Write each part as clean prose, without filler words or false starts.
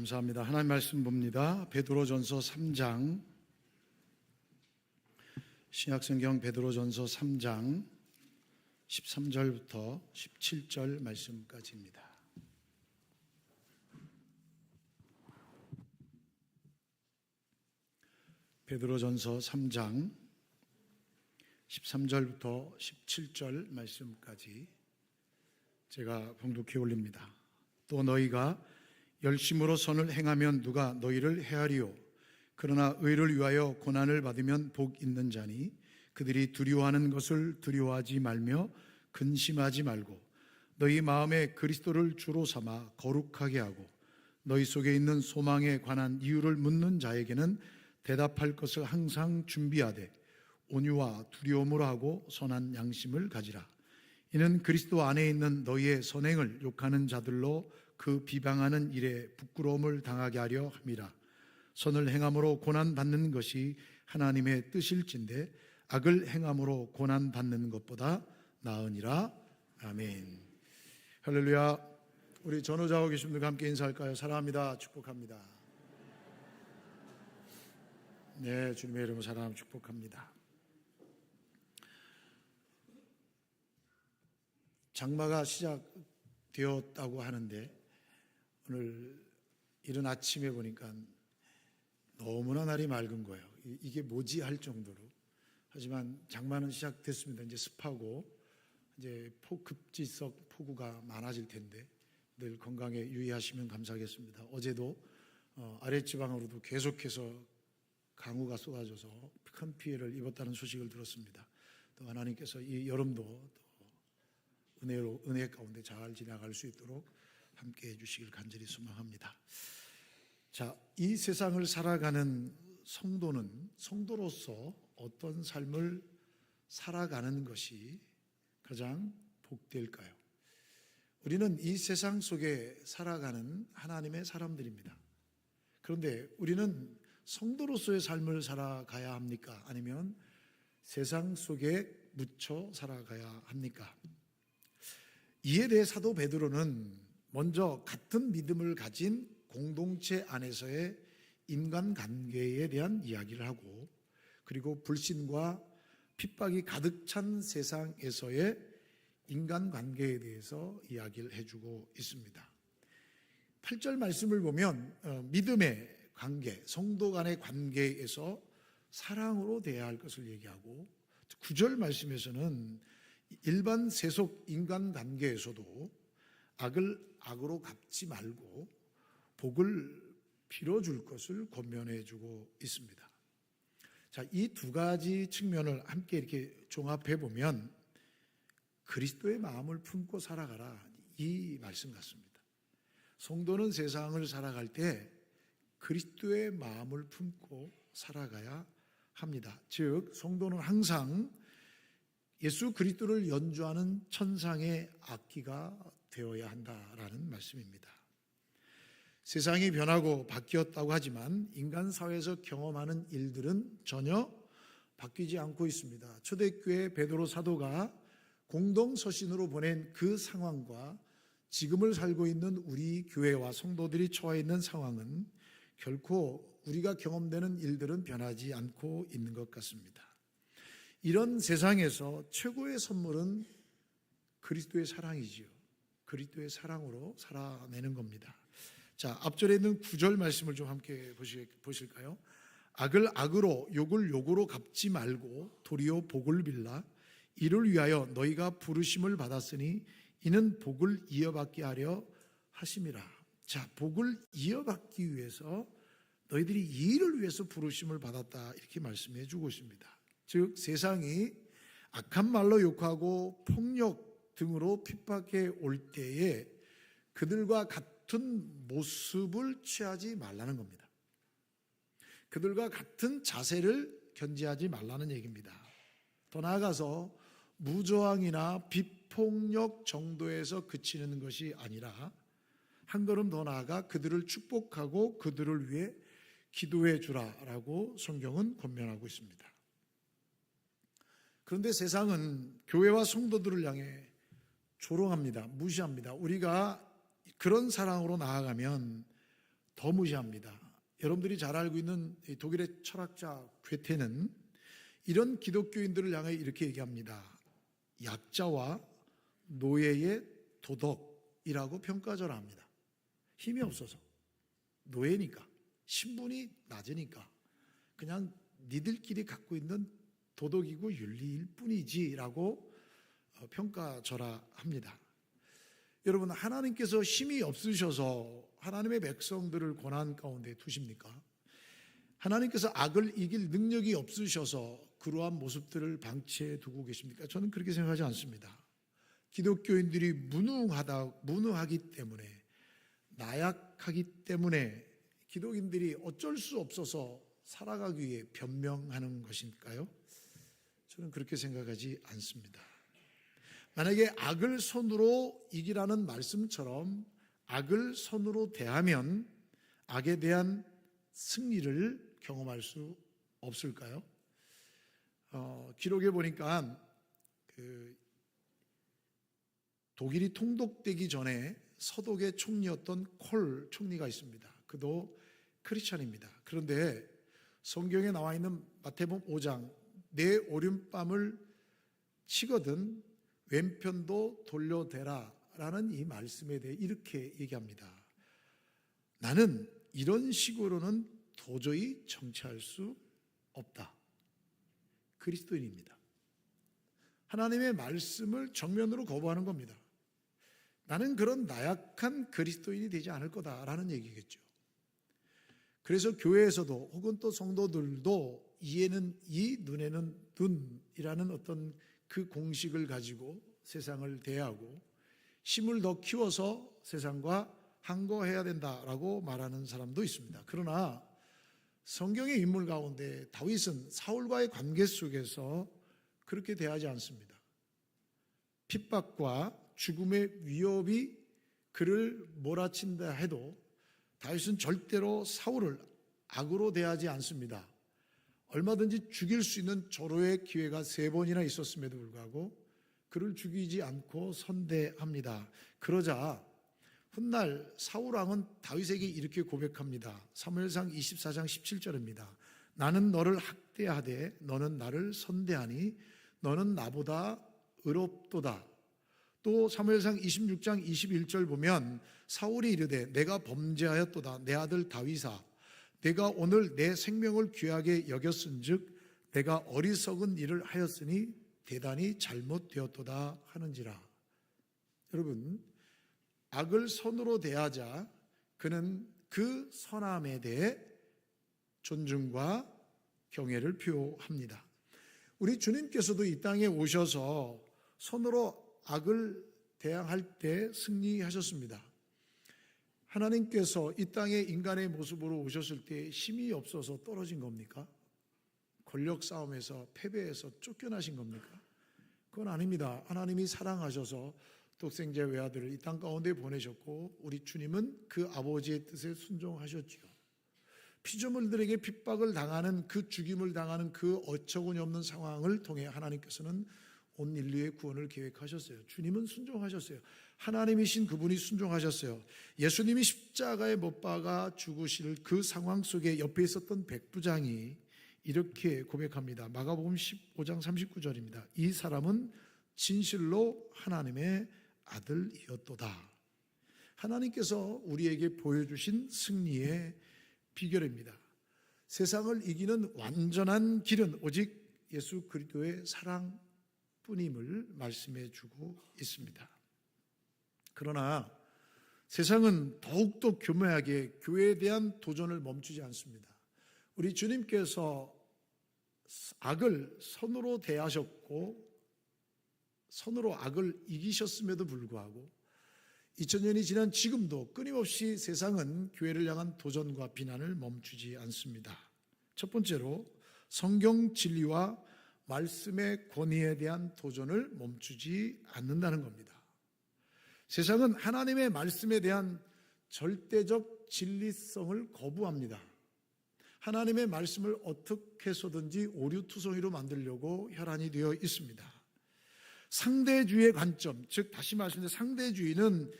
감사합니다. 하나님 말씀 봅니다. 베드로전서 3장, 신약성경 베드로전서 3장 13절부터 17절 말씀까지입니다. 베드로전서 3장 13절부터 17절 말씀까지 제가 봉독해 올립니다. 또 너희가 열심으로 선을 행하면 누가 너희를 해하리요? 그러나 의를 위하여 고난을 받으면 복 있는 자니 그들이 두려워하는 것을 두려워하지 말며 근심하지 말고 너희 마음에 그리스도를 주로 삼아 거룩하게 하고 너희 속에 있는 소망에 관한 이유를 묻는 자에게는 대답할 것을 항상 준비하되 온유와 두려움으로 하고 선한 양심을 가지라. 이는 그리스도 안에 있는 너희의 선행을 욕하는 자들로 그 비방하는 일에 부끄러움을 당하게 하려 함이라. 선을 행함으로 고난 받는 것이 하나님의 뜻일진데 악을 행함으로 고난 받는 것보다 나으니라. 아멘. 할렐루야. 우리 전후자고 계신 분들과 함께 인사할까요? 사랑합니다. 축복합니다. 네, 주님의 이름으로 사랑하며 축복합니다. 장마가 시작되었다고 하는데 오늘 이른 아침에 보니까 너무나 날이 맑은 거예요. 이게 뭐지 할 정도로. 하지만 장마는 시작됐습니다. 이제 습하고 이제 급지석 폭우가 많아질 텐데 늘 건강에 유의하시면 감사하겠습니다. 어제도 아랫지방으로도 계속해서 강우가 쏟아져서 큰 피해를 입었다는 소식을 들었습니다. 또 하나님께서 이 여름도 은혜 가운데 잘 지나갈 수 있도록 함께 해주시길 간절히 소망합니다. 자, 이 세상을 살아가는 성도로서 어떤 삶을 살아가는 것이 가장 복될까요? 우리는 이 세상 속에 살아가는 하나님의 사람들입니다. 그런데 우리는 성도로서의 삶을 살아가야 합니까? 아니면 세상 속에 묻혀 살아가야 합니까? 이에 대해 사도 베드로는 먼저 같은 믿음을 가진 공동체 안에서의 인간관계에 대한 이야기를 하고, 그리고 불신과 핍박이 가득 찬 세상에서의 인간관계에 대해서 이야기를 해주고 있습니다. 8절 말씀을 보면 믿음의 관계, 성도 간의 관계에서 사랑으로 대해야 할 것을 얘기하고, 9절 말씀에서는 일반 세속 인간관계에서도 악을 악으로 갚지 말고 복을 빌어줄 것을 권면해 주고 있습니다. 자, 이 두 가지 측면을 함께 이렇게 종합해 보면 그리스도의 마음을 품고 살아가라, 이 말씀 같습니다. 성도는 세상을 살아갈 때 그리스도의 마음을 품고 살아가야 합니다. 즉, 성도는 항상 예수 그리스도를 연주하는 천상의 악기가 되어야 한다라는 말씀입니다. 세상이 변하고 바뀌었다고 하지만 인간 사회에서 경험하는 일들은 전혀 바뀌지 않고 있습니다. 초대교회 베드로 사도가 공동서신으로 보낸 그 상황과 지금을 살고 있는 우리 교회와 성도들이 처해 있는 상황은 결코 우리가 경험되는 일들은 변하지 않고 있는 것 같습니다. 이런 세상에서 최고의 선물은 그리스도의 사랑이지요. 그리스도의 사랑으로 살아내는 겁니다. 자, 앞절에 있는 9절 말씀을 좀 함께 보실까요? 악을 악으로 욕을 욕으로 갚지 말고 도리어 복을 빌라. 이를 위하여 너희가 부르심을 받았으니 이는 복을 이어받게 하려 하심이라. 자, 복을 이어받기 위해서 너희들이 이 일을 위해서 부르심을 받았다, 이렇게 말씀해 주고 있습니다. 즉, 세상이 악한 말로 욕하고 폭력 등으로 핍박해 올 때에 그들과 같은 모습을 취하지 말라는 겁니다. 그들과 같은 자세를 견지하지 말라는 얘기입니다. 더 나아가서 무저항이나 비폭력 정도에서 그치는 것이 아니라 한 걸음 더 나아가 그들을 축복하고 그들을 위해 기도해 주라라고 성경은 권면하고 있습니다. 그런데 세상은 교회와 성도들을 향해 조롱합니다. 무시합니다. 우리가 그런 사랑으로 나아가면 더 무시합니다. 여러분들이 잘 알고 있는 독일의 철학자 괴테는 이런 기독교인들을 향해 이렇게 얘기합니다. 약자와 노예의 도덕이라고 평가절하 합니다. 힘이 없어서, 노예니까, 신분이 낮으니까 그냥 니들끼리 갖고 있는 도덕이고 윤리일 뿐이지라고 평가절하합니다. 여러분, 하나님께서 힘이 없으셔서 하나님의 백성들을 고난 가운데 두십니까? 하나님께서 악을 이길 능력이 없으셔서 그러한 모습들을 방치해 두고 계십니까? 저는 그렇게 생각하지 않습니다. 기독교인들이 무능하기 때문에, 나약하기 때문에 기독인들이 어쩔 수 없어서 살아가기 위해 변명하는 것일까요? 저는 그렇게 생각하지 않습니다. 만약에 악을 손으로 이기라는 말씀처럼 악을 손으로 대하면 악에 대한 승리를 경험할 수 없을까요? 기록에 보니까 독일이 통독되기 전에 서독의 총리였던 콜 총리가 있습니다. 그도 크리스찬입니다. 그런데 성경에 나와 있는 마태복음 5장 내 오른뺨을 치거든 왼편도 돌려대라 라는 이 말씀에 대해 이렇게 얘기합니다. 나는 이런 식으로는 도저히 정치할 수 없다. 그리스도인입니다. 하나님의 말씀을 정면으로 거부하는 겁니다. 나는 그런 나약한 그리스도인이 되지 않을 거다라는 얘기겠죠. 그래서 교회에서도 혹은 또 성도들도 이에는 이, 눈에는 눈이라는 어떤 그 공식을 가지고 세상을 대하고 힘을 더 키워서 세상과 항거해야 된다라고 말하는 사람도 있습니다. 그러나 성경의 인물 가운데 다윗은 사울과의 관계 속에서 그렇게 대하지 않습니다. 핍박과 죽음의 위협이 그를 몰아친다 해도 다윗은 절대로 사울을 악으로 대하지 않습니다. 얼마든지 죽일 수 있는 절호의 기회가 3번이나 있었음에도 불구하고 그를 죽이지 않고 선대합니다. 그러자 훗날 사울왕은 다윗에게 이렇게 고백합니다. 사무엘상 24장 17절입니다. 나는 너를 학대하되 너는 나를 선대하니 너는 나보다 의롭도다. 또 사무엘상 26장 21절 보면 사울이 이르되 내가 범죄하였도다. 내 아들 다윗아 내가 오늘 내 생명을 귀하게 여겼은즉 내가 어리석은 일을 하였으니 대단히 잘못되었도다 하는지라. 여러분, 악을 선으로 대하자 그는 그 선함에 대해 존중과 경애를 표합니다. 우리 주님께서도 이 땅에 오셔서 선으로 악을 대항할 때 승리하셨습니다. 하나님께서 이 땅에 인간의 모습으로 오셨을 때 힘이 없어서 떨어진 겁니까? 권력 싸움에서 패배해서 쫓겨나신 겁니까? 그건 아닙니다. 하나님이 사랑하셔서 독생자 외아들을 이 땅 가운데 보내셨고 우리 주님은 그 아버지의 뜻에 순종하셨지요. 피조물들에게 핍박을 당하는 그 죽임을 당하는 그 어처구니 없는 상황을 통해 하나님께서는 온 인류의 구원을 계획하셨어요. 주님은 순종하셨어요. 하나님이신 그분이 순종하셨어요. 예수님이 십자가에 못 박아 죽으실 그 상황 속에 옆에 있었던 백부장이 이렇게 고백합니다. 마가복음 15장 39절입니다. 이 사람은 진실로 하나님의 아들이었도다. 하나님께서 우리에게 보여주신 승리의 비결입니다. 세상을 이기는 완전한 길은 오직 예수 그리스도의 사랑뿐임을 말씀해 주고 있습니다. 그러나 세상은 더욱더 교묘하게 교회에 대한 도전을 멈추지 않습니다. 우리 주님께서 악을 선으로 대하셨고 선으로 악을 이기셨음에도 불구하고 2000년이 지난 지금도 끊임없이 세상은 교회를 향한 도전과 비난을 멈추지 않습니다. 첫 번째로 성경 진리와 말씀의 권위에 대한 도전을 멈추지 않는다는 겁니다. 세상은 하나님의 말씀에 대한 절대적 진리성을 거부합니다. 하나님의 말씀을 어떻게 해서든지 오류투성이로 만들려고 혈안이 되어 있습니다. 상대주의의 관점, 즉 다시 말씀드려 상대주의는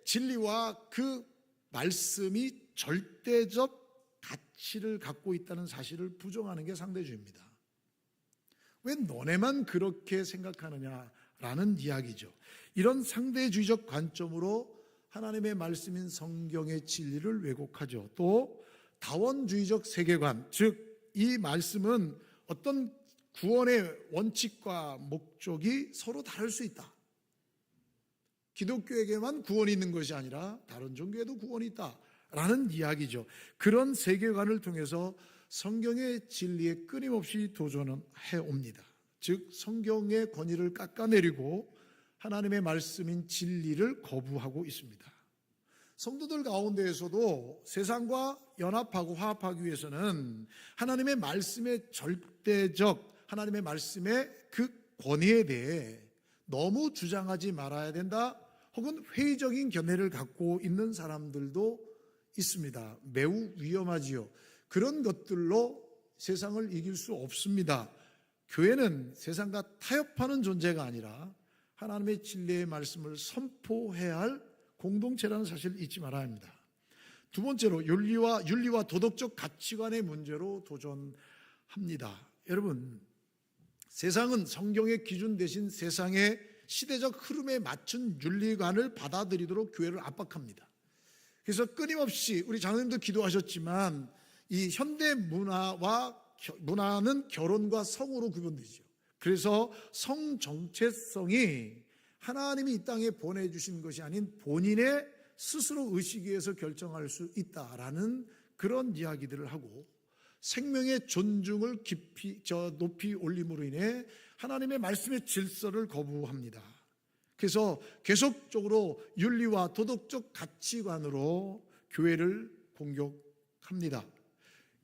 진리와 그 말씀이 절대적 가치를 갖고 있다는 사실을 부정하는 게 상대주의입니다. 왜 너네만 그렇게 생각하느냐라는 이야기죠. 이런 상대주의적 관점으로 하나님의 말씀인 성경의 진리를 왜곡하죠. 또 다원주의적 세계관, 즉 이 말씀은 어떤 구원의 원칙과 목적이 서로 다를 수 있다. 기독교에게만 구원이 있는 것이 아니라 다른 종교에도 구원이 있다라는 이야기죠. 그런 세계관을 통해서 성경의 진리에 끊임없이 도전해 옵니다. 즉 성경의 권위를 깎아내리고 하나님의 말씀인 진리를 거부하고 있습니다. 성도들 가운데에서도 세상과 연합하고 화합하기 위해서는 하나님의 말씀의 절대적, 하나님의 말씀의 그 권위에 대해 너무 주장하지 말아야 된다, 혹은 회의적인 견해를 갖고 있는 사람들도 있습니다. 매우 위험하지요. 그런 것들로 세상을 이길 수 없습니다. 교회는 세상과 타협하는 존재가 아니라 하나님의 진리의 말씀을 선포해야 할 공동체라는 사실을 잊지 말아야 합니다. 두 번째로 윤리와 도덕적 가치관의 문제로 도전합니다. 여러분, 세상은 성경의 기준 대신 세상의 시대적 흐름에 맞춘 윤리관을 받아들이도록 교회를 압박합니다. 그래서 끊임없이 우리 장로님도 기도하셨지만 이 현대 문화는 결혼과 성으로 구분되죠. 그래서 성 정체성이 하나님이 이 땅에 보내주신 것이 아닌 본인의 스스로 의식에서 결정할 수 있다라는 그런 이야기들을 하고, 생명의 존중을 높이 올림으로 인해 하나님의 말씀의 질서를 거부합니다. 그래서 계속적으로 윤리와 도덕적 가치관으로 교회를 공격합니다.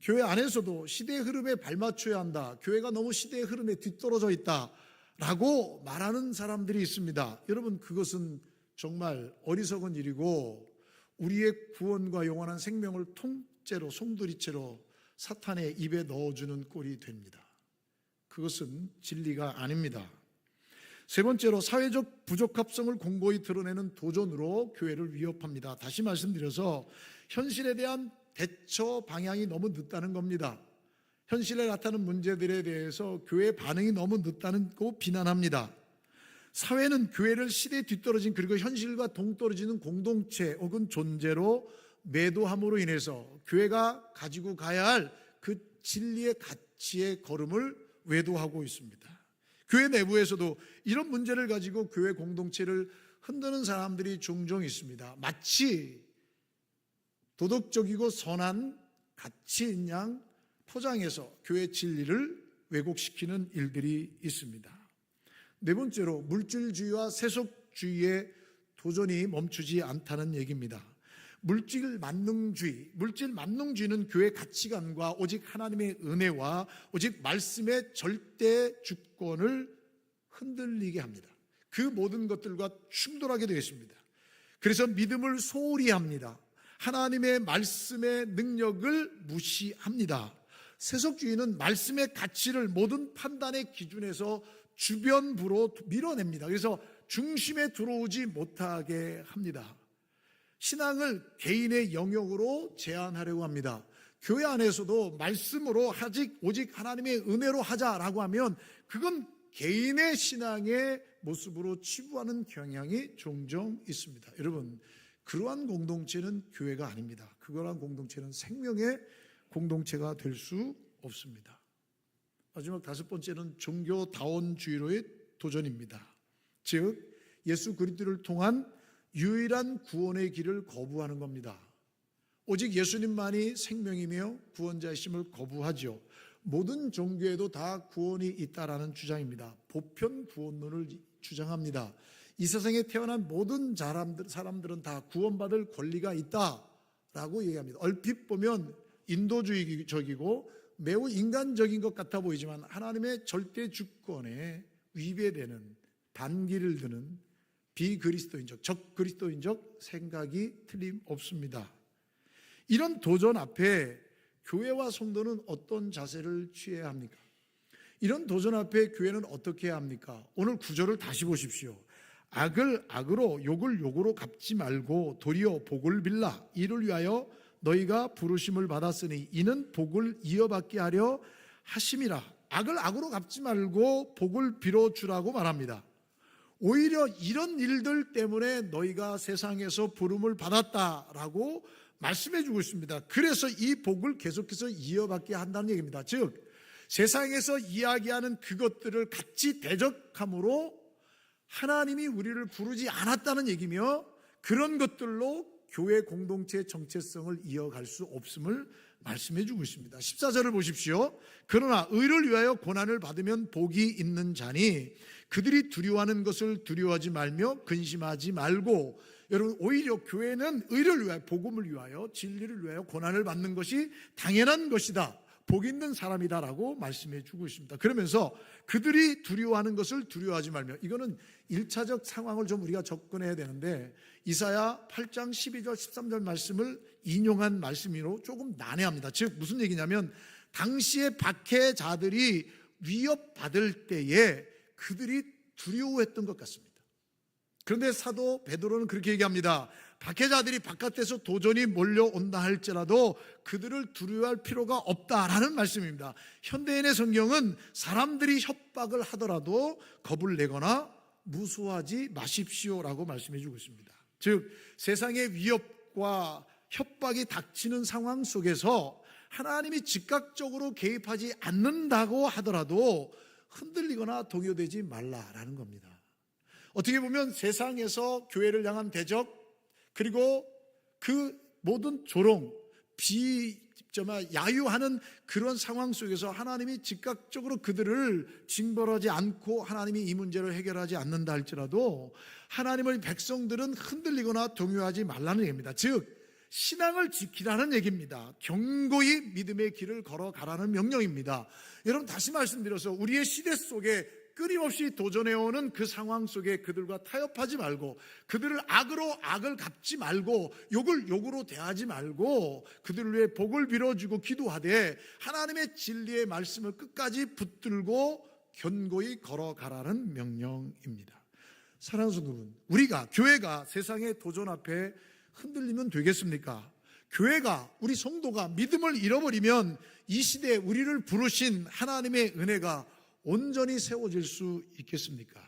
교회 안에서도 시대의 흐름에 발맞춰야 한다, 교회가 너무 시대의 흐름에 뒤떨어져 있다 라고 말하는 사람들이 있습니다. 여러분, 그것은 정말 어리석은 일이고 우리의 구원과 영원한 생명을 통째로 송두리째로 사탄의 입에 넣어주는 꼴이 됩니다. 그것은 진리가 아닙니다. 세 번째로 사회적 부적합성을 공고히 드러내는 도전으로 교회를 위협합니다. 다시 말씀드려서 현실에 대한 대처 방향이 너무 늦다는 겁니다. 현실에 나타나는 문제들에 대해서 교회의 반응이 너무 늦다는 거 비난합니다. 사회는 교회를 시대에 뒤떨어진, 그리고 현실과 동떨어지는 공동체 혹은 존재로 매도함으로 인해서 교회가 가지고 가야 할 그 진리의 가치의 걸음을 외도하고 있습니다. 교회 내부에서도 이런 문제를 가지고 교회 공동체를 흔드는 사람들이 종종 있습니다. 마치 도덕적이고 선한 가치인 양 포장해서 교회 진리를 왜곡시키는 일들이 있습니다. 네 번째로 물질주의와 세속주의의 도전이 멈추지 않다는 얘기입니다. 물질 만능주의는 교회 가치관과 오직 하나님의 은혜와 오직 말씀의 절대 주권을 흔들리게 합니다. 그 모든 것들과 충돌하게 되어 있습니다. 그래서 믿음을 소홀히 합니다. 하나님의 말씀의 능력을 무시합니다. 세속주의는 말씀의 가치를 모든 판단의 기준에서 주변부로 밀어냅니다. 그래서 중심에 들어오지 못하게 합니다. 신앙을 개인의 영역으로 제한하려고 합니다. 교회 안에서도 말씀으로 오직 하나님의 은혜로 하자라고 하면 그건 개인의 신앙의 모습으로 치부하는 경향이 종종 있습니다. 여러분, 그러한 공동체는 교회가 아닙니다. 그러한 공동체는 생명의 공동체가 될 수 없습니다. 마지막 다섯 번째는 종교다원주의로의 도전입니다. 즉 예수 그리스도를 통한 유일한 구원의 길을 거부하는 겁니다. 오직 예수님만이 생명이며 구원자이심을 거부하죠. 모든 종교에도 다 구원이 있다라는 주장입니다. 보편 구원론을 주장합니다. 이 세상에 태어난 모든 사람들은 다 구원받을 권리가 있다라고 얘기합니다. 얼핏 보면 인도주의적이고 매우 인간적인 것 같아 보이지만 하나님의 절대 주권에 위배되는, 반기를 드는 비그리스도인적, 적그리스도인적 생각이 틀림없습니다. 이런 도전 앞에 교회와 성도는 어떤 자세를 취해야 합니까? 이런 도전 앞에 교회는 어떻게 해야 합니까? 오늘 구절을 다시 보십시오. 악을 악으로 욕을 욕으로 갚지 말고 도리어 복을 빌라. 이를 위하여 너희가 부르심을 받았으니 이는 복을 이어받게 하려 하심이라. 악을 악으로 갚지 말고 복을 빌어주라고 말합니다. 오히려 이런 일들 때문에 너희가 세상에서 부름을 받았다라고 말씀해 주고 있습니다. 그래서 이 복을 계속해서 이어받게 한다는 얘기입니다. 즉 세상에서 이야기하는 그것들을 같이 대적함으로 하나님이 우리를 부르지 않았다는 얘기며, 그런 것들로 교회 공동체의 정체성을 이어갈 수 없음을 말씀해 주고 있습니다. 14절을 보십시오. 그러나 의를 위하여 고난을 받으면 복이 있는 자니 그들이 두려워하는 것을 두려워하지 말며 근심하지 말고. 여러분, 오히려 교회는 의를 위하여, 복음을 위하여, 진리를 위하여 고난을 받는 것이 당연한 것이다, 복 있는 사람이다라고 말씀해 주고 있습니다. 그러면서 그들이 두려워하는 것을 두려워하지 말며, 이거는 1차적 상황을 좀 우리가 접근해야 되는데, 이사야 8장 12절 13절 말씀을 인용한 말씀으로 조금 난해합니다. 즉 무슨 얘기냐면, 당시의 박해자들이 위협받을 때에 그들이 두려워했던 것 같습니다. 그런데 사도 베드로는 그렇게 얘기합니다. 박해자들이 바깥에서 도전이 몰려온다 할지라도 그들을 두려워할 필요가 없다라는 말씀입니다. 현대인의 성경은 사람들이 협박을 하더라도 겁을 내거나 무서워하지 마십시오라고 말씀해 주고 있습니다. 즉 세상의 위협과 협박이 닥치는 상황 속에서 하나님이 즉각적으로 개입하지 않는다고 하더라도 흔들리거나 동요되지 말라라는 겁니다. 어떻게 보면 세상에서 교회를 향한 대적, 그리고 그 모든 조롱, 야유하는 그런 상황 속에서 하나님이 즉각적으로 그들을 징벌하지 않고 하나님이 이 문제를 해결하지 않는다 할지라도 하나님의 백성들은 흔들리거나 동요하지 말라는 얘기입니다. 즉 신앙을 지키라는 얘기입니다. 견고히 믿음의 길을 걸어가라는 명령입니다. 여러분, 다시 말씀드려서 우리의 시대 속에 끊임없이 도전해오는 그 상황 속에 그들과 타협하지 말고, 그들을 악으로 악을 갚지 말고, 욕을 욕으로 대하지 말고, 그들을 위해 복을 빌어주고 기도하되 하나님의 진리의 말씀을 끝까지 붙들고 견고히 걸어가라는 명령입니다. 사랑하는 성도분, 우리가, 교회가 세상의 도전 앞에 흔들리면 되겠습니까? 교회가, 우리 성도가 믿음을 잃어버리면 이 시대에 우리를 부르신 하나님의 은혜가 온전히 세워질 수 있겠습니까?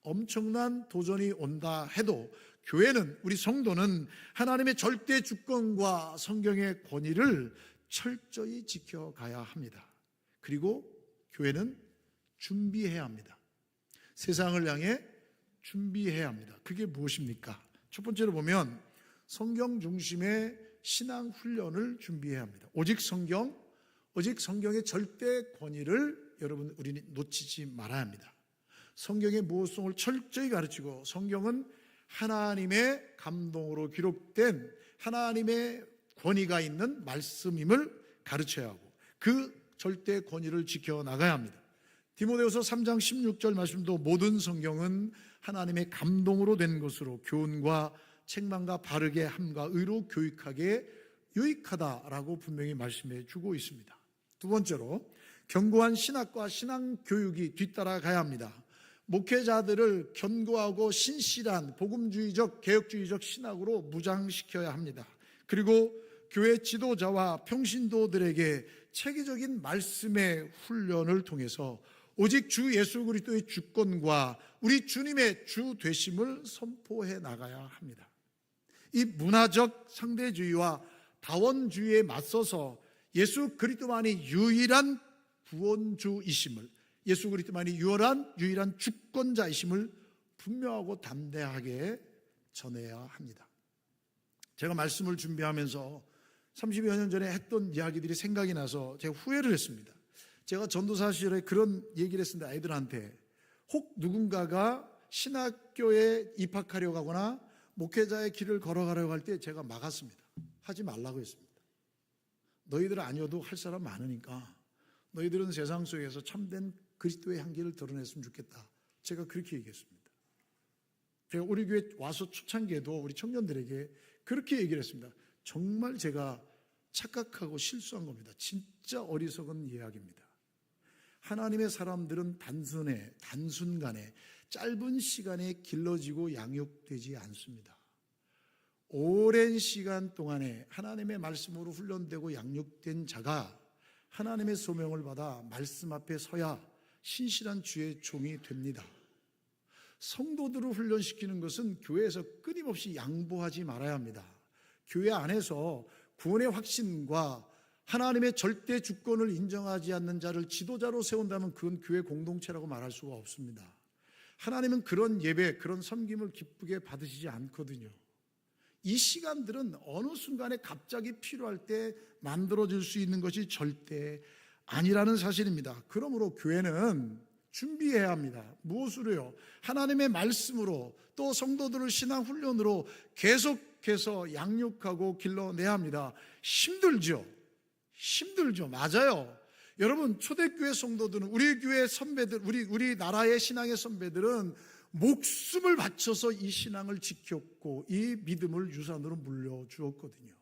엄청난 도전이 온다 해도 교회는, 우리 성도는 하나님의 절대 주권과 성경의 권위를 철저히 지켜가야 합니다. 그리고 교회는 준비해야 합니다. 세상을 향해 준비해야 합니다. 그게 무엇입니까? 첫 번째로 보면 성경 중심의 신앙 훈련을 준비해야 합니다. 오직 성경의 절대 권위를 여러분, 우리는 놓치지 말아야 합니다. 성경의 모성을 철저히 가르치고, 성경은 하나님의 감동으로 기록된 하나님의 권위가 있는 말씀임을 가르쳐야 하고, 그 절대 권위를 지켜나가야 합니다. 디모데후서 3장 16절 말씀도 모든 성경은 하나님의 감동으로 된 것으로 교훈과 책망과 바르게 함과 의로 교육하게 유익하다라고 분명히 말씀해 주고 있습니다. 두 번째로 견고한 신학과 신앙교육이 뒤따라가야 합니다. 목회자들을 견고하고 신실한 복음주의적 개혁주의적 신학으로 무장시켜야 합니다. 그리고 교회 지도자와 평신도들에게 체계적인 말씀의 훈련을 통해서 오직 주 예수 그리스도의 주권과 우리 주님의 주 되심을 선포해 나가야 합니다. 이 문화적 상대주의와 다원주의에 맞서서 예수 그리스도만이 유일한 구원주이심을, 예수 그리스도만이 유일한 주권자이심을 분명하고 담대하게 전해야 합니다. 제가 말씀을 준비하면서 30여 년 전에 했던 이야기들이 생각이 나서 제가 후회를 했습니다. 제가 전도사 시절에 그런 얘기를 했습니다. 아이들한테, 혹 누군가가 신학교에 입학하려고 하거나 목회자의 길을 걸어가려고 할 때 제가 막았습니다. 하지 말라고 했습니다. 너희들 아니어도 할 사람 많으니까 너희들은 세상 속에서 참된 그리스도의 향기를 드러냈으면 좋겠다. 제가 그렇게 얘기했습니다. 제가 우리 교회 와서 초창기에도 우리 청년들에게 그렇게 얘기를 했습니다. 정말 제가 착각하고 실수한 겁니다. 진짜 어리석은 이야기입니다. 하나님의 사람들은 단순간에 짧은 시간에 길러지고 양육되지 않습니다. 오랜 시간 동안에 하나님의 말씀으로 훈련되고 양육된 자가 하나님의 소명을 받아 말씀 앞에 서야 신실한 주의 종이 됩니다. 성도들을 훈련시키는 것은 교회에서 끊임없이 양보하지 말아야 합니다. 교회 안에서 구원의 확신과 하나님의 절대 주권을 인정하지 않는 자를 지도자로 세운다면 그건 교회 공동체라고 말할 수가 없습니다. 하나님은 그런 예배, 그런 섬김을 기쁘게 받으시지 않거든요. 이 시간들은 어느 순간에 갑자기 필요할 때 만들어질 수 있는 것이 절대 아니라는 사실입니다. 그러므로 교회는 준비해야 합니다. 무엇으로요? 하나님의 말씀으로, 또 성도들을 신앙 훈련으로 계속해서 양육하고 길러내야 합니다. 힘들죠. 맞아요. 여러분, 초대교회 성도들은, 우리 교회 선배들, 우리 나라의 신앙의 선배들은 목숨을 바쳐서 이 신앙을 지켰고 이 믿음을 유산으로 물려주었거든요.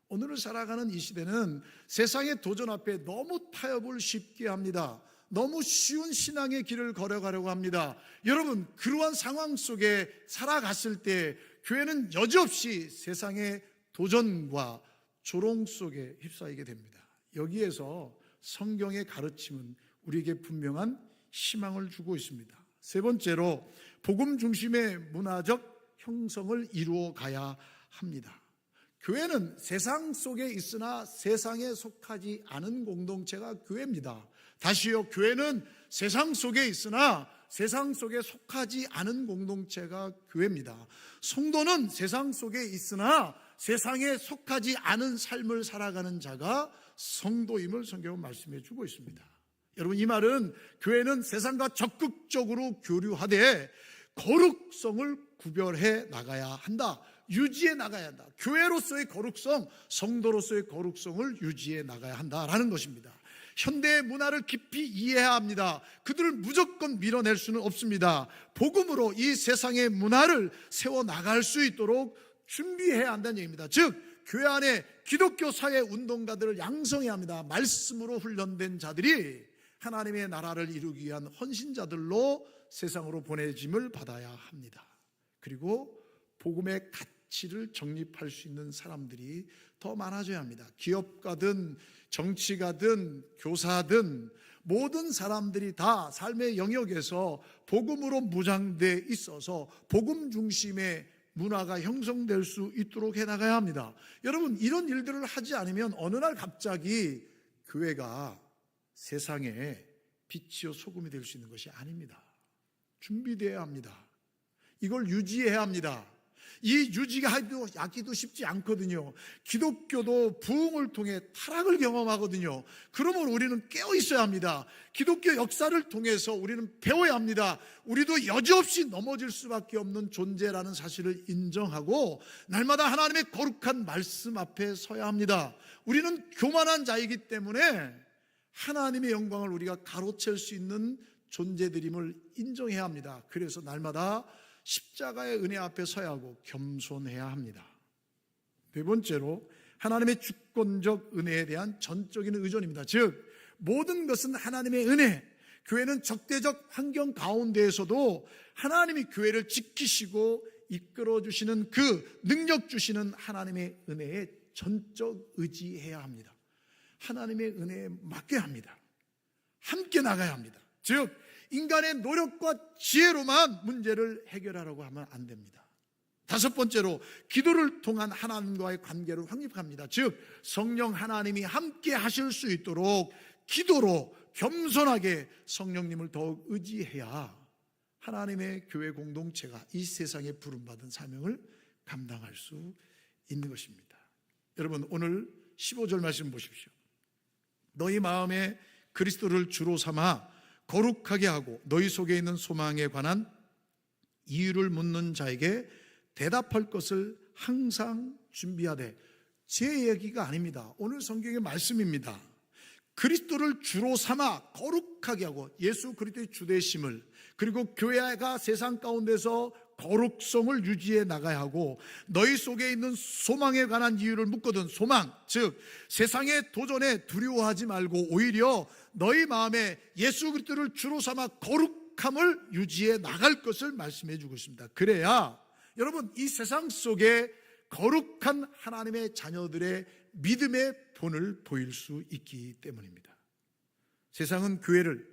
오늘을 살아가는 이 시대는 세상의 도전 앞에 너무 타협을 쉽게 합니다. 너무 쉬운 신앙의 길을 걸어가려고 합니다. 여러분, 그러한 상황 속에 살아갔을 때 교회는 여지없이 세상의 도전과 조롱 속에 휩싸이게 됩니다. 여기에서 성경의 가르침은 우리에게 분명한 희망을 주고 있습니다. 세 번째로, 복음 중심의 문화적 형성을 이루어 가야 합니다. 교회는 세상 속에 있으나 세상에 속하지 않은 공동체가 교회입니다. 다시요, 교회는 세상 속에 있으나 세상 속에 속하지 않은 공동체가 교회입니다. 성도는 세상 속에 있으나 세상에 속하지 않은 삶을 살아가는 자가 성도임을 성경은 말씀해 주고 있습니다. 여러분, 이 말은 교회는 세상과 적극적으로 교류하되 거룩성을 구별해 나가야 한다. 유지해 나가야 한다. 교회로서의 거룩성, 성도로서의 거룩성을 유지해 나가야 한다라는 것입니다. 현대의 문화를 깊이 이해해야 합니다. 그들을 무조건 밀어낼 수는 없습니다. 복음으로 이 세상의 문화를 세워나갈 수 있도록 준비해야 한다는 얘기입니다. 즉, 교회 안에 기독교 사회 운동가들을 양성해야 합니다. 말씀으로 훈련된 자들이 하나님의 나라를 이루기 위한 헌신자들로 세상으로 보내짐을 받아야 합니다. 그리고 복음의 가치를 정립할 수 있는 사람들이 더 많아져야 합니다. 기업가든 정치가든 교사든 모든 사람들이 다 삶의 영역에서 복음으로 무장돼 있어서 복음 중심의 문화가 형성될 수 있도록 해나가야 합니다. 여러분, 이런 일들을 하지 않으면 어느 날 갑자기 교회가 세상에 빛이요 소금이 될 수 있는 것이 아닙니다. 준비되어야 합니다. 이걸 유지해야 합니다. 이 유지가 하기도 쉽지 않거든요. 기독교도 부흥을 통해 타락을 경험하거든요. 그러면 우리는 깨어 있어야 합니다. 기독교 역사를 통해서 우리는 배워야 합니다. 우리도 여지없이 넘어질 수밖에 없는 존재라는 사실을 인정하고 날마다 하나님의 거룩한 말씀 앞에 서야 합니다. 우리는 교만한 자이기 때문에 하나님의 영광을 우리가 가로챌 수 있는 존재들임을 인정해야 합니다. 그래서 날마다 십자가의 은혜 앞에 서야 하고 겸손해야 합니다. 네 번째로, 하나님의 주권적 은혜에 대한 전적인 의존입니다. 즉, 모든 것은 하나님의 은혜, 교회는 적대적 환경 가운데에서도 하나님이 교회를 지키시고 이끌어 주시는 그 능력 주시는 하나님의 은혜에 전적 의지해야 합니다. 하나님의 은혜에 맡겨야 합니다. 함께 나가야 합니다. 즉, 인간의 노력과 지혜로만 문제를 해결하라고 하면 안 됩니다. 다섯 번째로, 기도를 통한 하나님과의 관계를 확립합니다. 즉, 성령 하나님이 함께 하실 수 있도록 기도로 겸손하게 성령님을 더욱 의지해야 하나님의 교회 공동체가 이 세상에 부름받은 사명을 감당할 수 있는 것입니다. 여러분, 오늘 15절 말씀 보십시오. 너희 마음에 그리스도를 주로 삼아 거룩하게 하고 너희 속에 있는 소망에 관한 이유를 묻는 자에게 대답할 것을 항상 준비하되. 제 얘기가 아닙니다. 오늘 성경의 말씀입니다. 그리스도를 주로 삼아 거룩하게 하고, 예수 그리스도의 주되심을, 그리고 교회가 세상 가운데서 거룩성을 유지해 나가야 하고, 너희 속에 있는 소망에 관한 이유를 묻거든. 소망, 즉 세상의 도전에 두려워하지 말고 오히려 너희 마음에 예수 그리스도를 주로 삼아 거룩함을 유지해 나갈 것을 말씀해 주고 있습니다. 그래야 여러분, 이 세상 속에 거룩한 하나님의 자녀들의 믿음의 본을 보일 수 있기 때문입니다. 세상은 교회를,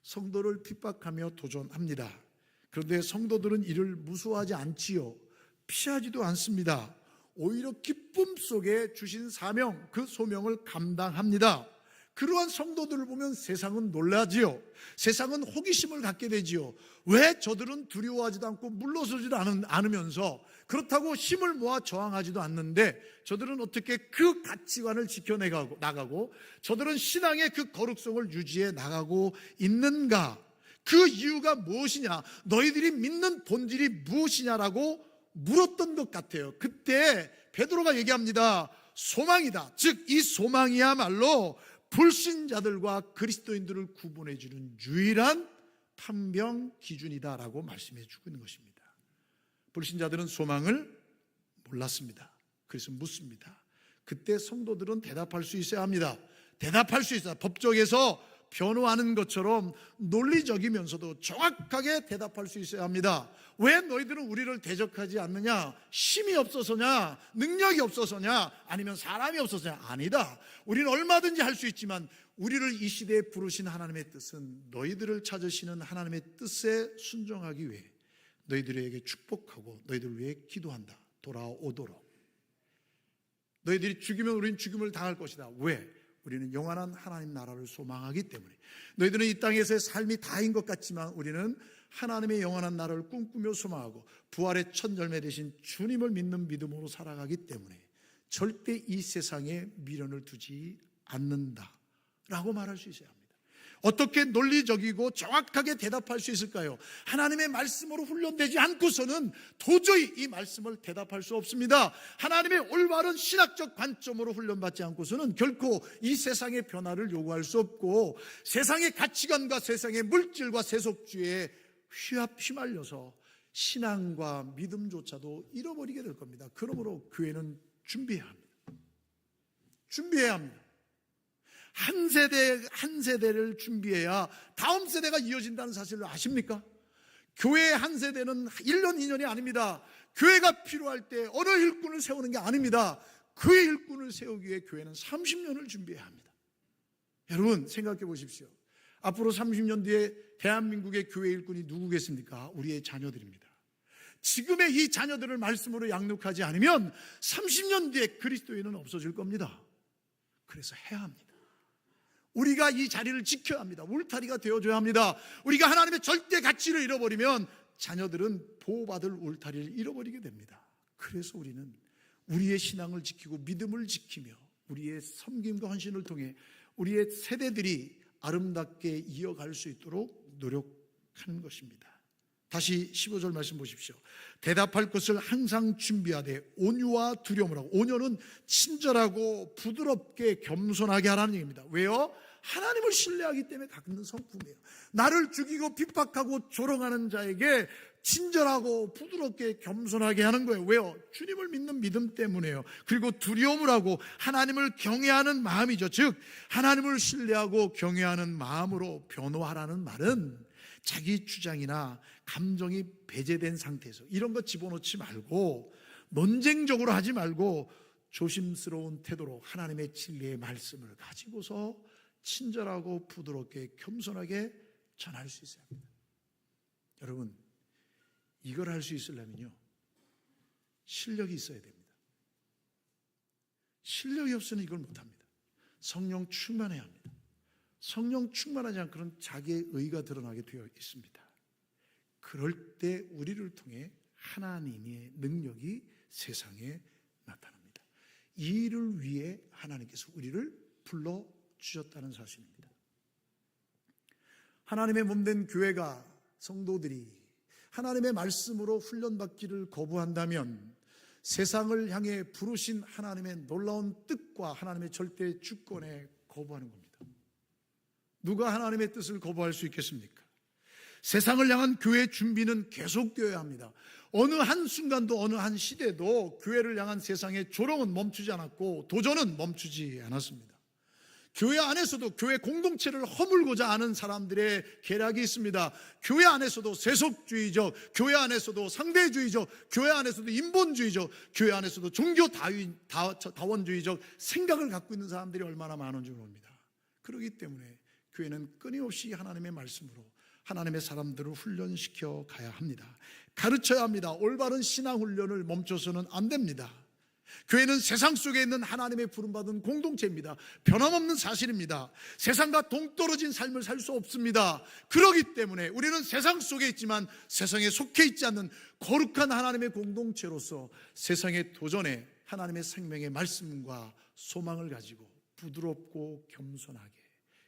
성도를 핍박하며 도전합니다. 그런데 성도들은 이를 무서워하지 않지요. 피하지도 않습니다. 오히려 기쁨 속에 주신 사명, 그 소명을 감당합니다. 그러한 성도들을 보면 세상은 놀라지요. 세상은 호기심을 갖게 되지요. 왜 저들은 두려워하지도 않고 물러서지도 않으면서, 그렇다고 힘을 모아 저항하지도 않는데 저들은 어떻게 그 가치관을 지켜나가고 저들은 신앙의 그 거룩성을 유지해 나가고 있는가? 그 이유가 무엇이냐? 너희들이 믿는 본질이 무엇이냐라고 물었던 것 같아요. 그때 베드로가 얘기합니다. 소망이다. 즉 이 소망이야말로 불신자들과 그리스도인들을 구분해 주는 유일한 판명 기준이다라고 말씀해 주고 있는 것입니다. 불신자들은 소망을 몰랐습니다. 그래서 묻습니다. 그때 성도들은 대답할 수 있어야 합니다. 대답할 수 있어야, 법정에서 변호하는 것처럼 논리적이면서도 정확하게 대답할 수 있어야 합니다. 왜 너희들은 우리를 대적하지 않느냐? 힘이 없어서냐? 능력이 없어서냐? 아니면 사람이 없어서냐? 아니다. 우리는 얼마든지 할 수 있지만 우리를 이 시대에 부르신 하나님의 뜻은 너희들을 찾으시는 하나님의 뜻에 순종하기 위해 너희들에게 축복하고 너희들을 위해 기도한다. 돌아오도록. 너희들이 죽이면 우리는 죽임을 당할 것이다. 왜? 우리는 영원한 하나님 나라를 소망하기 때문에. 너희들은 이 땅에서의 삶이 다인 것 같지만 우리는 하나님의 영원한 나라를 꿈꾸며 소망하고 부활의 첫 열매 되신 주님을 믿는 믿음으로 살아가기 때문에 절대 이 세상에 미련을 두지 않는다라고 말할 수 있어야 합니다. 어떻게 논리적이고 정확하게 대답할 수 있을까요? 하나님의 말씀으로 훈련되지 않고서는 도저히 이 말씀을 대답할 수 없습니다. 하나님의 올바른 신학적 관점으로 훈련받지 않고서는 결코 이 세상의 변화를 요구할 수 없고 세상의 가치관과 세상의 물질과 세속주의에 휘말려서 신앙과 믿음조차도 잃어버리게 될 겁니다. 그러므로 교회는 준비해야 합니다. 준비해야 합니다. 한 세대를 준비해야 다음 세대가 이어진다는 사실을 아십니까? 교회의 한 세대는 1년, 2년이 아닙니다. 교회가 필요할 때 어느 일꾼을 세우는 게 아닙니다. 그 일꾼을 세우기 위해 교회는 30년을 준비해야 합니다. 여러분 생각해 보십시오. 앞으로 30년 뒤에 대한민국의 교회 일꾼이 누구겠습니까? 우리의 자녀들입니다. 지금의 이 자녀들을 말씀으로 양육하지 않으면 30년 뒤에 그리스도인은 없어질 겁니다. 그래서 해야 합니다. 우리가 이 자리를 지켜야 합니다. 울타리가 되어줘야 합니다. 우리가 하나님의 절대 가치를 잃어버리면 자녀들은 보호받을 울타리를 잃어버리게 됩니다. 그래서 우리는 우리의 신앙을 지키고 믿음을 지키며 우리의 섬김과 헌신을 통해 우리의 세대들이 아름답게 이어갈 수 있도록 노력하는 것입니다. 다시 15절 말씀 보십시오. 대답할 것을 항상 준비하되 온유와 두려움을 하고, 온유는 친절하고 부드럽게 겸손하게 하라는 얘기입니다. 왜요? 하나님을 신뢰하기 때문에 갖는 성품이에요. 나를 죽이고 핍박하고 조롱하는 자에게 친절하고 부드럽게 겸손하게 하는 거예요. 왜요? 주님을 믿는 믿음 때문에요. 그리고 두려움을 하고 하나님을 경외하는 마음이죠. 즉 하나님을 신뢰하고 경외하는 마음으로 변호하라는 말은 자기 주장이나 감정이 배제된 상태에서 이런 거 집어넣지 말고 논쟁적으로 하지 말고 조심스러운 태도로 하나님의 진리의 말씀을 가지고서 친절하고 부드럽게 겸손하게 전할 수 있어야 합니다. 여러분 이걸 할 수 있으려면요 실력이 있어야 됩니다. 실력이 없으면 이걸 못합니다. 성령 충만해야 합니다. 성령 충만하지 않고는 자기의 의가 드러나게 되어 있습니다. 그럴 때 우리를 통해 하나님의 능력이 세상에 나타납니다. 이 일을 위해 하나님께서 우리를 불러주셨다는 사실입니다. 하나님의 몸된 교회가, 성도들이 하나님의 말씀으로 훈련받기를 거부한다면 세상을 향해 부르신 하나님의 놀라운 뜻과 하나님의 절대 주권에 거부하는 겁니다. 누가 하나님의 뜻을 거부할 수 있겠습니까? 세상을 향한 교회의 준비는 계속되어야 합니다. 어느 한순간도 어느 한 시대도 교회를 향한 세상의 조롱은 멈추지 않았고 도전은 멈추지 않았습니다. 교회 안에서도 교회 공동체를 허물고자 하는 사람들의 계략이 있습니다. 교회 안에서도 세속주의적, 교회 안에서도 상대주의적, 교회 안에서도 인본주의적, 교회 안에서도 종교다원주의적 생각을 갖고 있는 사람들이 얼마나 많은 줄 모릅니다. 그렇기 때문에 교회는 끊임없이 하나님의 말씀으로 하나님의 사람들을 훈련시켜 가야 합니다. 가르쳐야 합니다. 올바른 신앙 훈련을 멈춰서는 안 됩니다. 교회는 세상 속에 있는 하나님의 부름받은 공동체입니다. 변함없는 사실입니다. 세상과 동떨어진 삶을 살 수 없습니다. 그렇기 때문에 우리는 세상 속에 있지만 세상에 속해 있지 않는 거룩한 하나님의 공동체로서 세상의 도전에 하나님의 생명의 말씀과 소망을 가지고 부드럽고 겸손하게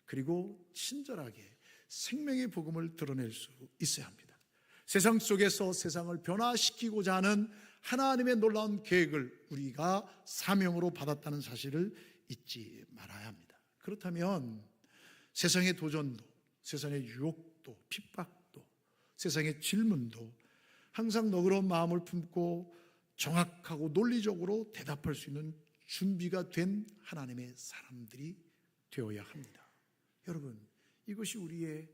그리고 친절하게 생명의 복음을 드러낼 수 있어야 합니다. 세상 속에서 세상을 변화시키고자 하는 하나님의 놀라운 계획을 우리가 사명으로 받았다는 사실을 잊지 말아야 합니다. 그렇다면 세상의 도전도, 세상의 유혹도, 핍박도, 세상의 질문도 항상 너그러운 마음을 품고 정확하고 논리적으로 대답할 수 있는 준비가 된 하나님의 사람들이 되어야 합니다. 여러분, 이것이 우리의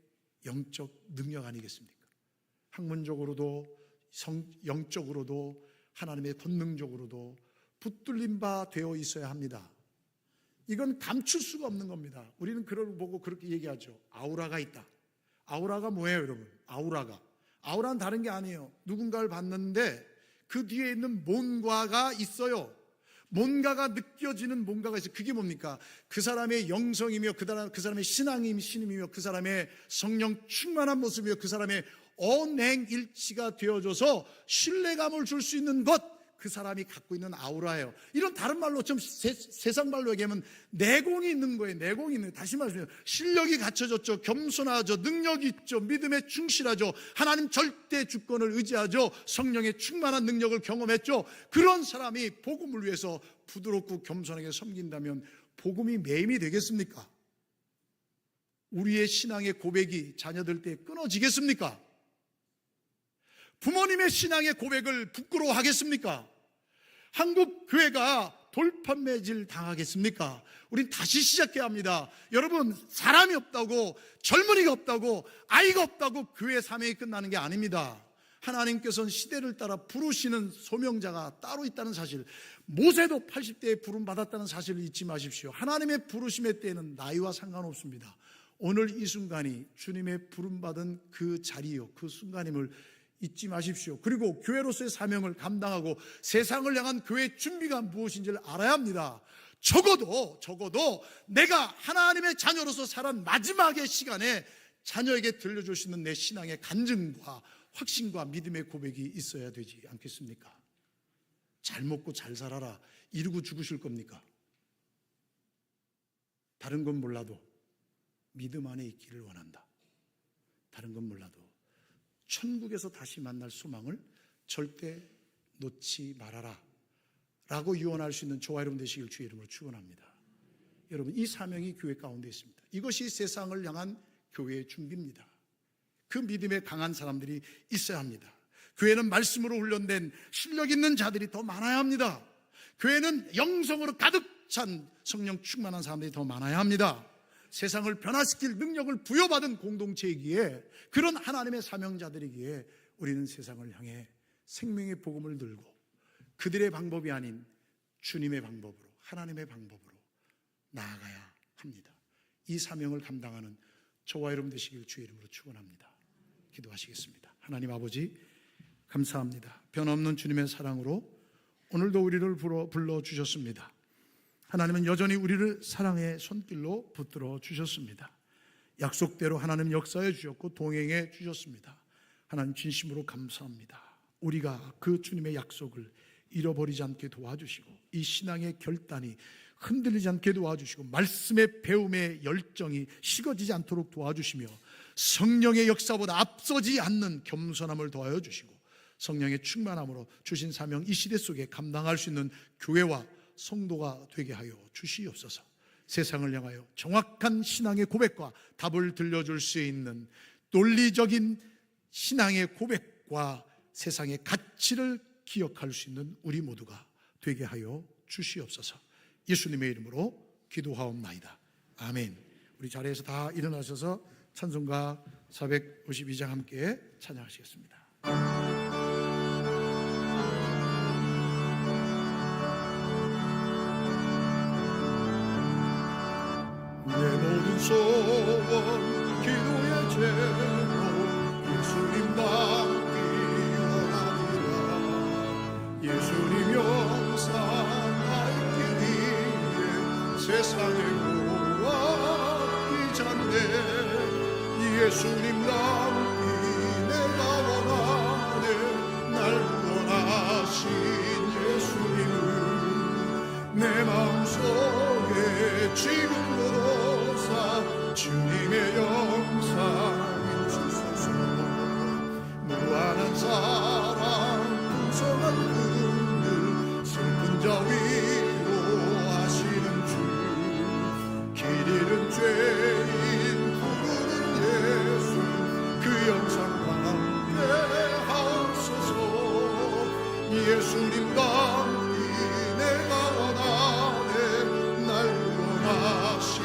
영적 능력 아니겠습니까? 학문적으로도 영적으로도 하나님의 권능적으로도 붙들린 바 되어 있어야 합니다. 이건 감출 수가 없는 겁니다. 우리는 그걸 보고 그렇게 얘기하죠. 아우라가 있다. 아우라가 뭐예요, 여러분? 아우라는 다른 게 아니에요. 누군가를 봤는데 그 뒤에 있는 뭔가가 있어요. 뭔가가 느껴지는 뭔가가 있어요. 그게 뭡니까? 그 사람의 영성이며 그 사람의 신임이며 그 사람의 성령 충만한 모습이며 그 사람의 언행일치가 되어줘서 신뢰감을 줄 수 있는 것, 그 사람이 갖고 있는 아우라예요. 이런 다른 말로 좀 세상 말로 얘기하면 내공이 있는 거예요. 내공이 있는 거예요. 다시 말해서 실력이 갖춰졌죠. 겸손하죠. 능력이 있죠. 믿음에 충실하죠. 하나님 절대 주권을 의지하죠. 성령의 충만한 능력을 경험했죠. 그런 사람이 복음을 위해서 부드럽고 겸손하게 섬긴다면 복음이 매임이 되겠습니까? 우리의 신앙의 고백이 자녀들 때 끊어지겠습니까? 부모님의 신앙의 고백을 부끄러워하겠습니까? 한국 교회가 돌판매질 당하겠습니까? 우린 다시 시작해야 합니다. 여러분, 사람이 없다고, 젊은이가 없다고, 아이가 없다고 교회 사명이 끝나는 게 아닙니다. 하나님께서는 시대를 따라 부르시는 소명자가 따로 있다는 사실, 모세도 80대에 부름받았다는 사실을 잊지 마십시오. 하나님의 부르심의 때에는 나이와 상관없습니다. 오늘 이 순간이 주님의 부름받은 그 자리요, 그 순간임을 잊지 마십시오. 그리고 교회로서의 사명을 감당하고 세상을 향한 교회의 준비가 무엇인지를 알아야 합니다. 적어도 내가 하나님의 자녀로서 살아온 마지막의 시간에 자녀에게 들려줄 수 있는 내 신앙의 간증과 확신과 믿음의 고백이 있어야 되지 않겠습니까? 잘 먹고 잘 살아라 이러고 죽으실 겁니까? 다른 건 몰라도 믿음 안에 있기를 원한다. 다른 건 몰라도 천국에서 다시 만날 소망을 절대 놓지 말아라 라고 유언할 수 있는 저와 여러분 되시길 주의 이름으로 축원합니다. 여러분, 이 사명이 교회 가운데 있습니다. 이것이 세상을 향한 교회의 준비입니다. 그 믿음에 강한 사람들이 있어야 합니다. 교회는 말씀으로 훈련된 실력 있는 자들이 더 많아야 합니다. 교회는 영성으로 가득 찬 성령 충만한 사람들이 더 많아야 합니다. 세상을 변화시킬 능력을 부여받은 공동체이기에, 그런 하나님의 사명자들이기에 우리는 세상을 향해 생명의 복음을 들고 그들의 방법이 아닌 주님의 방법으로, 하나님의 방법으로 나아가야 합니다. 이 사명을 감당하는 저와 여러분 되시길 주의 이름으로 축원합니다. 기도하시겠습니다. 하나님 아버지, 감사합니다. 변함없는 주님의 사랑으로 오늘도 우리를 불러주셨습니다. 하나님은 여전히 우리를 사랑의 손길로 붙들어 주셨습니다. 약속대로 하나님 역사해 주셨고 동행해 주셨습니다. 하나님 진심으로 감사합니다. 우리가 그 주님의 약속을 잃어버리지 않게 도와주시고 이 신앙의 결단이 흔들리지 않게 도와주시고 말씀의 배움의 열정이 식어지지 않도록 도와주시며 성령의 역사보다 앞서지 않는 겸손함을 더하여 주시고 성령의 충만함으로 주신 사명 이 시대 속에 감당할 수 있는 교회와 성도가 되게 하여 주시옵소서. 세상을 향하여 정확한 신앙의 고백과 답을 들려줄 수 있는 논리적인 신앙의 고백과 세상의 가치를 기억할 수 있는 우리 모두가 되게 하여 주시옵소서. 예수님의 이름으로 기도하옵나이다. 아멘. 우리 자리에서 다 일어나셔서 찬송가 452장 함께 찬양하시겠습니다. 내 모든 소원 기도의 제로 예수님 닮기 원하니라. 예수님 영상 닮기 위해 세상에 고와 기잔데 예수님 닮기 내가 원하네. 날 원하신 예수님을 내 마음속에 지금으로 사 주님의 영상 인치소서. 무한한 사랑 풍성한 은들 슬픈 자 위로하시는 주. 길 잃은 죄인 부르는 예수 그 영상 함께 하옵소서. 예수님 닮기 내가 원하네. 날 원하신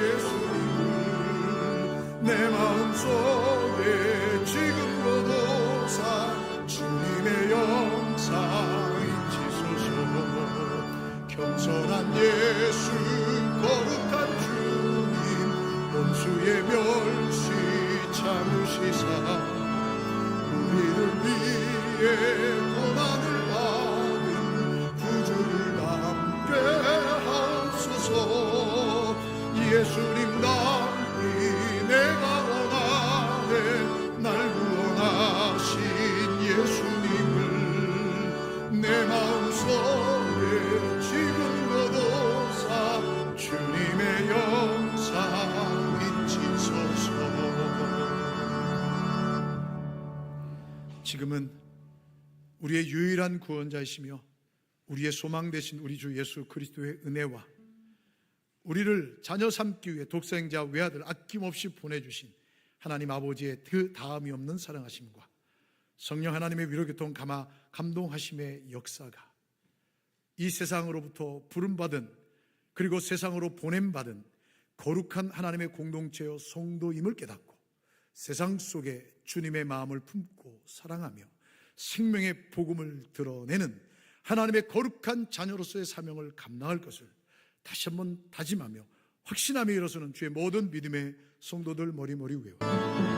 예수님을 내 마음속에 지금으로도 사 주님의 영상 인치소서. 겸손한 예수 거룩한 주님 원수의 멸시 참으시사 우리를 위해 고난을 받은 구주를 담게 하옵소서. 예수님 닮기 내가 원하네. 날 구원하신 예수님을 내 마음속에 지금도 사 주님의 영상 인치소서. 지금은 우리의 유일한 구원자이시며 우리의 소망 되신 우리 주 예수 그리스도의 은혜와 우리를 자녀 삼기 위해 독생자 외아들 아낌없이 보내주신 하나님 아버지의 그 다함이 없는 사랑하심과 성령 하나님의 위로교통 감동하심의 역사가 이 세상으로부터 부름받은 그리고 세상으로 보냄받은 거룩한 하나님의 공동체여 성도임을 깨닫고 세상 속에 주님의 마음을 품고 사랑하며 생명의 복음을 드러내는 하나님의 거룩한 자녀로서의 사명을 감당할 것을 다시 한번 다짐하며 확신하며 일어서는 주의 모든 믿음의 성도들 머리머리 외워